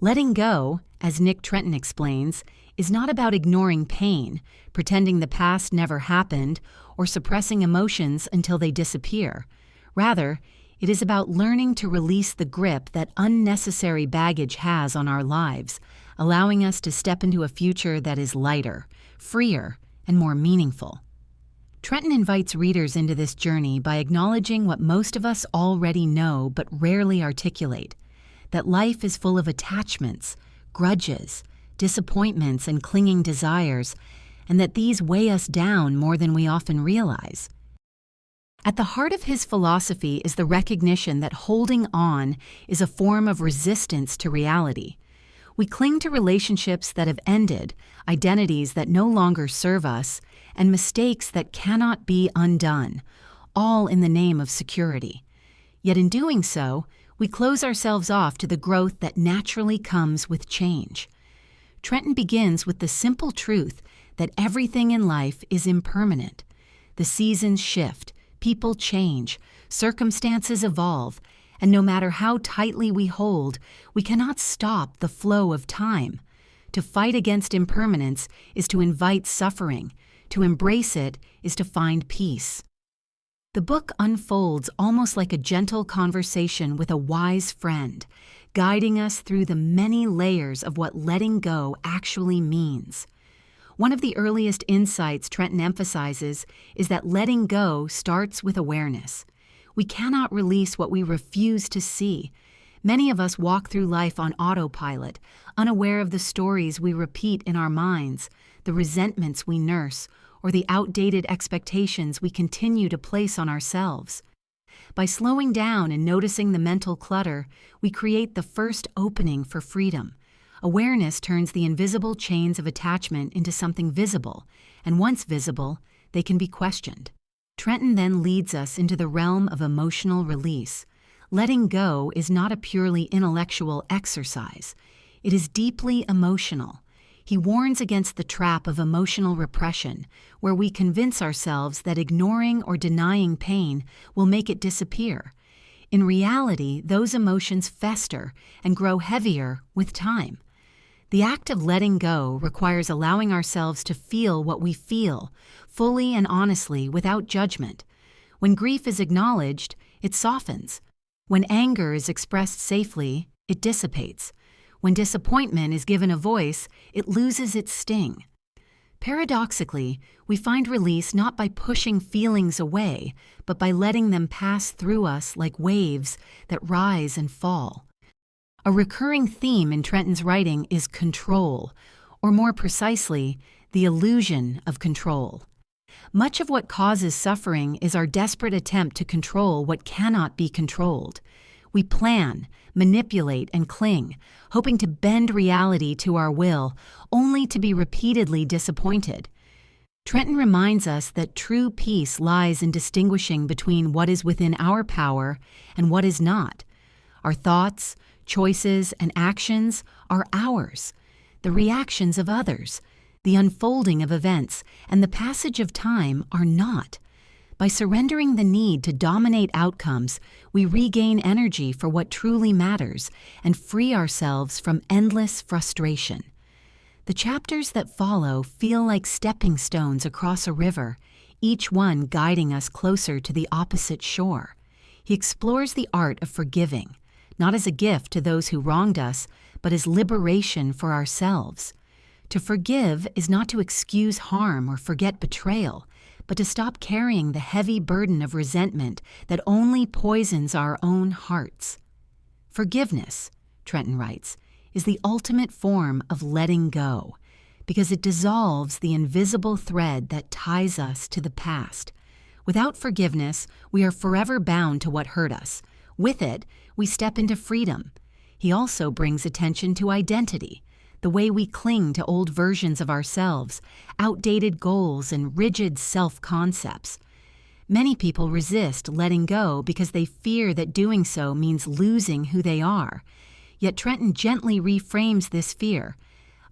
Letting go, as Nick Trenton explains, is not about ignoring pain, pretending the past never happened, or suppressing emotions until they disappear. Rather, it is about learning to release the grip that unnecessary baggage has on our lives, allowing us to step into a future that is lighter, freer, and more meaningful. Trenton invites readers into this journey by acknowledging what most of us already know but rarely articulate, that life is full of attachments, grudges, disappointments, and clinging desires, and that these weigh us down more than we often realize. At the heart of his philosophy is the recognition that holding on is a form of resistance to reality. We cling to relationships that have ended, identities that no longer serve us, and mistakes that cannot be undone, all in the name of security. Yet in doing so, we close ourselves off to the growth that naturally comes with change. Trenton begins with the simple truth that everything in life is impermanent. The seasons shift, people change, circumstances evolve, and no matter how tightly we hold, we cannot stop the flow of time. To fight against impermanence is to invite suffering. To embrace it is to find peace. The book unfolds almost like a gentle conversation with a wise friend, guiding us through the many layers of what letting go actually means. One of the earliest insights Trenton emphasizes is that letting go starts with awareness. We cannot release what we refuse to see. Many of us walk through life on autopilot, unaware of the stories we repeat in our minds, the resentments we nurse, or the outdated expectations we continue to place on ourselves. By slowing down and noticing the mental clutter, we create the first opening for freedom. Awareness turns the invisible chains of attachment into something visible, and once visible, they can be questioned. Trenton then leads us into the realm of emotional release. Letting go is not a purely intellectual exercise. It is deeply emotional. He warns against the trap of emotional repression, where we convince ourselves that ignoring or denying pain will make it disappear. In reality, those emotions fester and grow heavier with time. The act of letting go requires allowing ourselves to feel what we feel, fully and honestly, without judgment. When grief is acknowledged, it softens. When anger is expressed safely, it dissipates. When disappointment is given a voice, it loses its sting. Paradoxically, we find release not by pushing feelings away, but by letting them pass through us like waves that rise and fall. A recurring theme in Trenton's writing is control, or more precisely, the illusion of control. Much of what causes suffering is our desperate attempt to control what cannot be controlled. We plan, manipulate, and cling, hoping to bend reality to our will, only to be repeatedly disappointed. Trenton reminds us that true peace lies in distinguishing between what is within our power and what is not. Our thoughts, choices, and actions are ours. The reactions of others, the unfolding of events, and the passage of time are not. By surrendering the need to dominate outcomes, we regain energy for what truly matters and free ourselves from endless frustration. The chapters that follow feel like stepping stones across a river, each one guiding us closer to the opposite shore. He explores the art of forgiving, not as a gift to those who wronged us, but as liberation for ourselves. To forgive is not to excuse harm or forget betrayal, but to stop carrying the heavy burden of resentment that only poisons our own hearts. Forgiveness, Trenton writes, is the ultimate form of letting go, because it dissolves the invisible thread that ties us to the past. Without forgiveness, we are forever bound to what hurt us. With it, we step into freedom. He also brings attention to identity, the way we cling to old versions of ourselves, outdated goals, and rigid self-concepts. Many people resist letting go because they fear that doing so means losing who they are. Yet Trenton gently reframes this fear.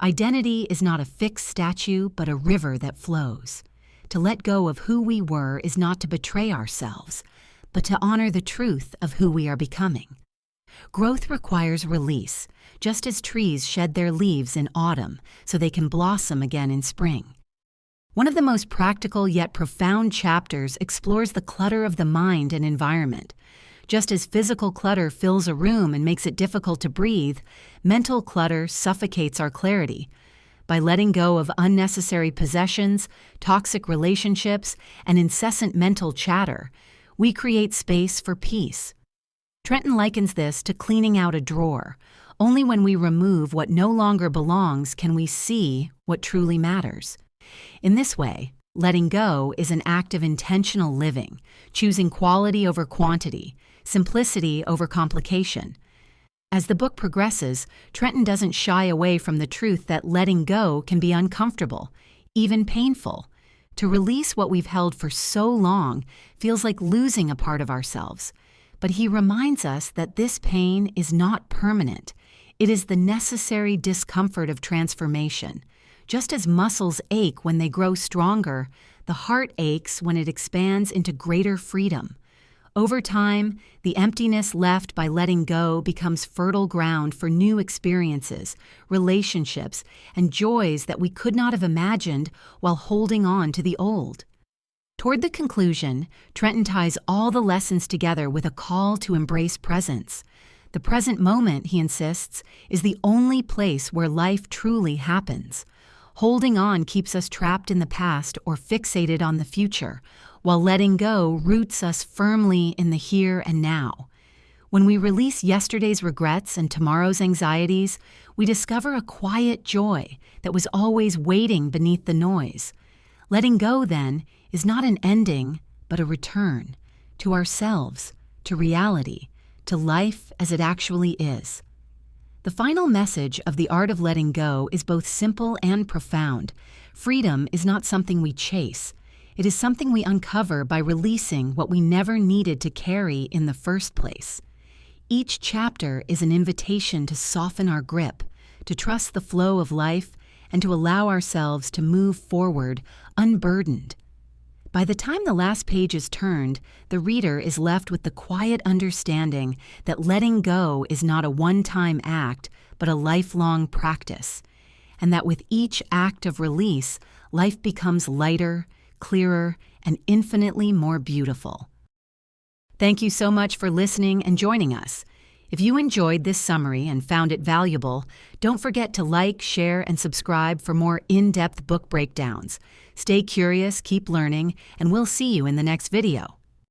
Identity is not a fixed statue, but a river that flows. To let go of who we were is not to betray ourselves, but to honor the truth of who we are becoming. Growth requires release, just as trees shed their leaves in autumn so they can blossom again in spring. One of the most practical yet profound chapters explores the clutter of the mind and environment. Just as physical clutter fills a room and makes it difficult to breathe, mental clutter suffocates our clarity. By letting go of unnecessary possessions, toxic relationships, and incessant mental chatter, we create space for peace. Trenton likens this to cleaning out a drawer. Only when we remove what no longer belongs can we see what truly matters. In this way, letting go is an act of intentional living, choosing quality over quantity, simplicity over complication. As the book progresses, Trenton doesn't shy away from the truth that letting go can be uncomfortable, even painful. To release what we've held for so long feels like losing a part of ourselves. But he reminds us that this pain is not permanent. It is the necessary discomfort of transformation. Just as muscles ache when they grow stronger, the heart aches when it expands into greater freedom. Over time, the emptiness left by letting go becomes fertile ground for new experiences, relationships, and joys that we could not have imagined while holding on to the old. Toward the conclusion, Trenton ties all the lessons together with a call to embrace presence. The present moment, he insists, is the only place where life truly happens. Holding on keeps us trapped in the past or fixated on the future, while letting go roots us firmly in the here and now. When we release yesterday's regrets and tomorrow's anxieties, we discover a quiet joy that was always waiting beneath the noise. Letting go, then, is not an ending, but a return to ourselves, to reality, to life as it actually is. The final message of The Art of Letting Go is both simple and profound. Freedom is not something we chase. It is something we uncover by releasing what we never needed to carry in the first place. Each chapter is an invitation to soften our grip, to trust the flow of life, and to allow ourselves to move forward unburdened. By the time the last page is turned, the reader is left with the quiet understanding that letting go is not a one-time act, but a lifelong practice, and that with each act of release, life becomes lighter, clearer, and infinitely more beautiful. Thank you so much for listening and joining us. If you enjoyed this summary and found it valuable, don't forget to like, share, and subscribe for more in-depth book breakdowns. Stay curious, keep learning, and we'll see you in the next video.